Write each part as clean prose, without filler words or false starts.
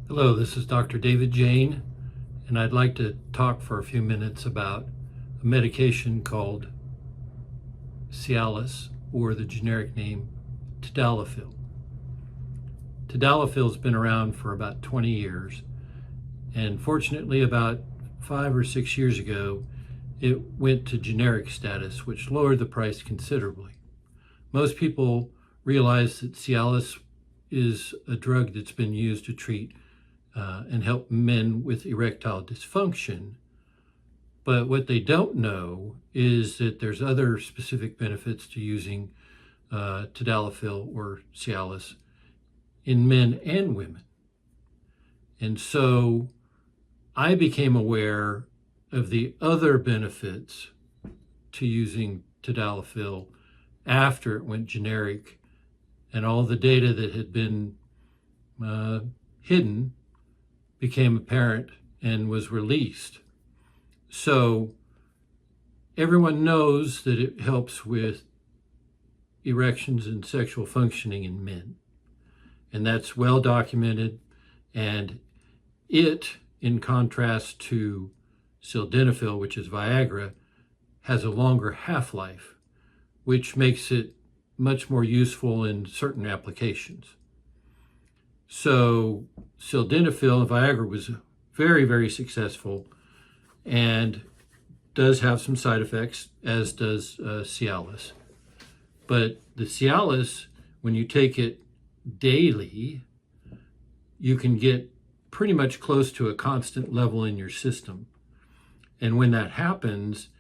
Hello, this is Dr.DavidJayne, and I'd like to talk for a few minutes about a medication called Cialis, or the generic name Tadalafil. Tadalafil's been around for about 20 years, and fortunately about 5 or 6 years ago, it went to generic status, which lowered the price considerably. Most people realize that Cialis is a drug that's been used to treat and help men with erectile dysfunction. But what they don't know is that there's other specific benefits to using Tadalafil or Cialis in men and women. And so I became aware of the other benefits to using Tadalafil after it went generic, and all the data that had been hidden became apparent and was released. So everyone knows that it helps with erections and sexual functioning in men, and that's well documented. And it, in contrast to sildenafil, which is Viagra, has a longer half-life, which makes it much more useful in certain applications. So sildenafil and Viagra was very, very successful and does have some side effects, as does Cialis. But the Cialis, when you take it daily, you can get pretty much close to a constant level in your system. And when that happens,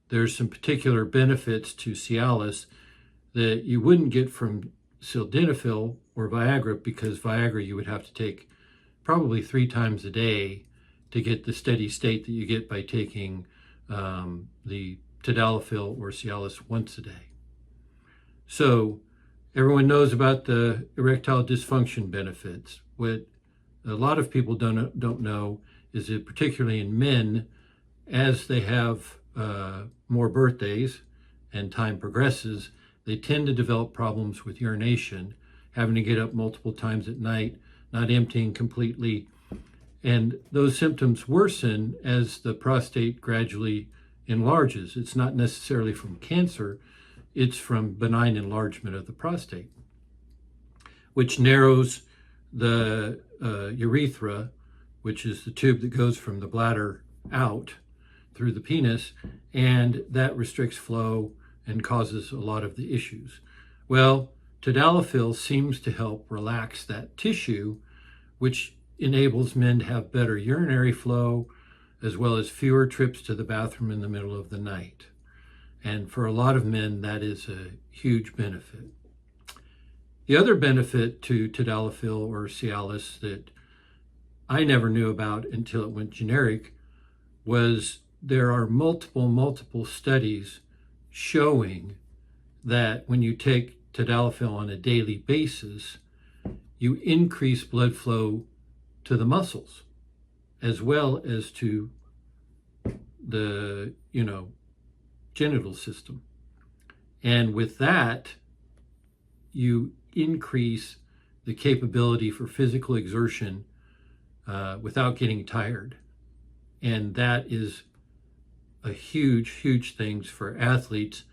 there's some particular benefits to Cialis that you wouldn't get from sildenafil or Viagra, because Viagra you would have to take probably 3 times a day to get the steady state that you get by taking the Tadalafil or Cialis once a day. So everyone knows about the erectile dysfunction benefits. What a lot of people don't know is that particularly in men, as they have more birthdays and time progresses, they tend to develop problems with urination, having to get up multiple times at night, not emptying completely. And those symptoms worsen as the prostate gradually enlarges. It's not necessarily from cancer, it's from benign enlargement of the prostate, which narrows the urethra, which is the tube that goes from the bladder out through the penis, and that restricts flow and causes a lot of the issues. Well, Tadalafil seems to help relax that tissue, which enables men to have better urinary flow, as well as fewer trips to the bathroom in the middle of the night. And for a lot of men, that is a huge benefit. The other benefit to Tadalafil or Cialis that I never knew about until it went generic was there are multiple studies showing that when you take Tadalafil on a daily basis, you increase blood flow to the muscles as well as to the genital system. And with that, you increase the capability for physical exertion without getting tired. And that is a huge thing for athletes,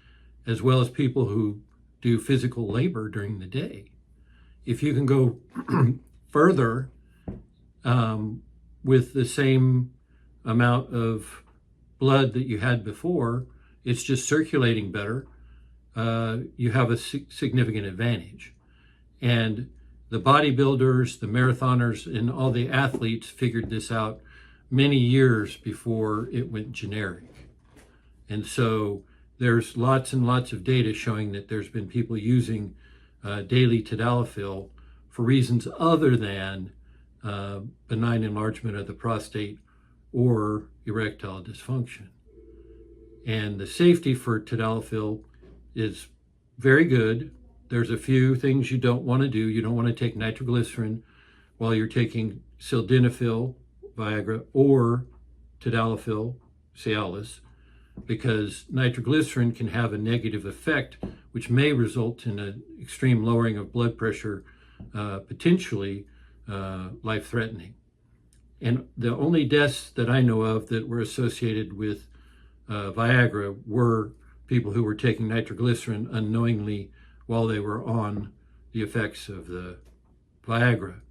as well as people who do physical labor during the day. If you can go further with the same amount of blood that you had before, it's just circulating better, you have a significant advantage. And the bodybuilders, the marathoners, and all the athletes figured this out many years before it went generic. And so there's lots and lots of data showing that there's been people using daily Tadalafil for reasons other than benign enlargement of the prostate or erectile dysfunction. And the safety for Tadalafil is very good. There's a few things you don't want to do. You don't want to take nitroglycerin while you're taking sildenafil, Viagra, or Tadalafil, Cialis, because nitroglycerin can have a negative effect, which may result in an extreme lowering of blood pressure, potentially life-threatening. And the only deaths that I know of that were associated with Viagra were people who were taking nitroglycerin unknowingly while they were on the effects of the Viagra.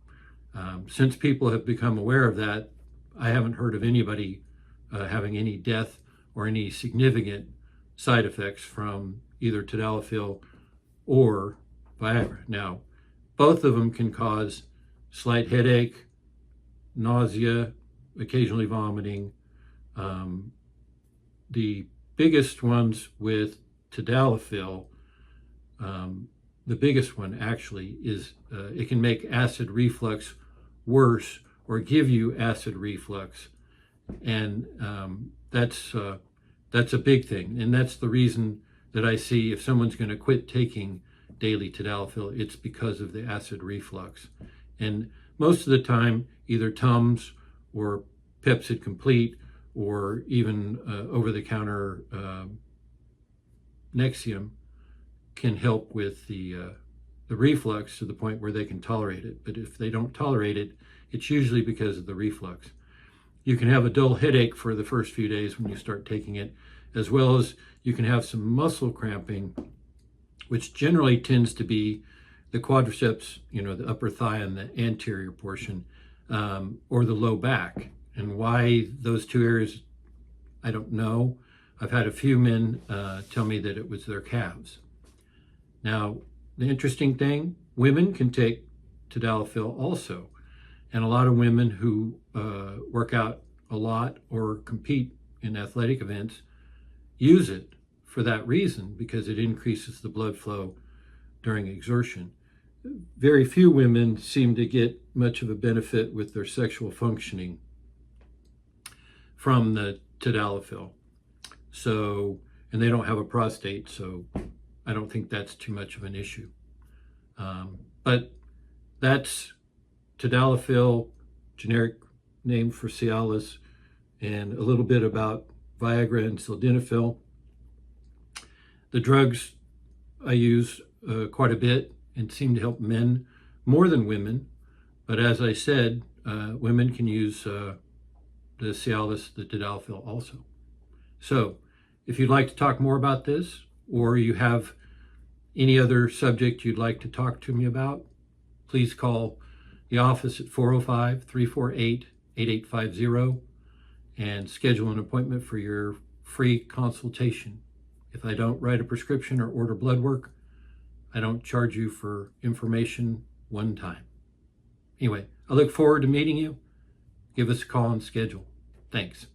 Since people have become aware of that, I haven't heard of anybody having any death or any significant side effects from either tadalafil or Viagra. Now, both of them can cause slight headache, nausea, occasionally vomiting. The biggest ones with tadalafil, the biggest one actually is it can make acid reflux worse or give you acid reflux, and that's a big thing. And that's the reason that I see if someone's going to quit taking daily tadalafil, it's because of the acid reflux. And most of the time, either Tums or Pepcid Complete or even over-the-counter Nexium can help with the reflux to the point where they can tolerate it. But if they don't tolerate it, it's usually because of the reflux. You can have a dull headache for the first few days when you start taking it, as well as you can have some muscle cramping, which generally tends to be the quadriceps, the upper thigh and the anterior portion, or the low back. And why those two areas, I don't know. I've had a few men tell me that it was their calves. Now, the interesting thing, women can take tadalafil also. And a lot of women who work out a lot or compete in athletic events use it for that reason, because it increases the blood flow during exertion. Very few women seem to get much of a benefit with their sexual functioning from the tadalafil. So, and they don't have a prostate, so I don't think that's too much of an issue. But that's tadalafil, generic name for Cialis, and a little bit about Viagra and sildenafil. The drugs I use quite a bit and seem to help men more than women. But as I said, women can use the Cialis, the tadalafil also. So if you'd like to talk more about this, or you have any other subject you'd like to talk to me about, please call the office at 405-348-8850 and schedule an appointment for your free consultation. If I don't write a prescription or order blood work, I don't charge you for information one time. Anyway, I look forward to meeting you. Give us a call and schedule. Thanks.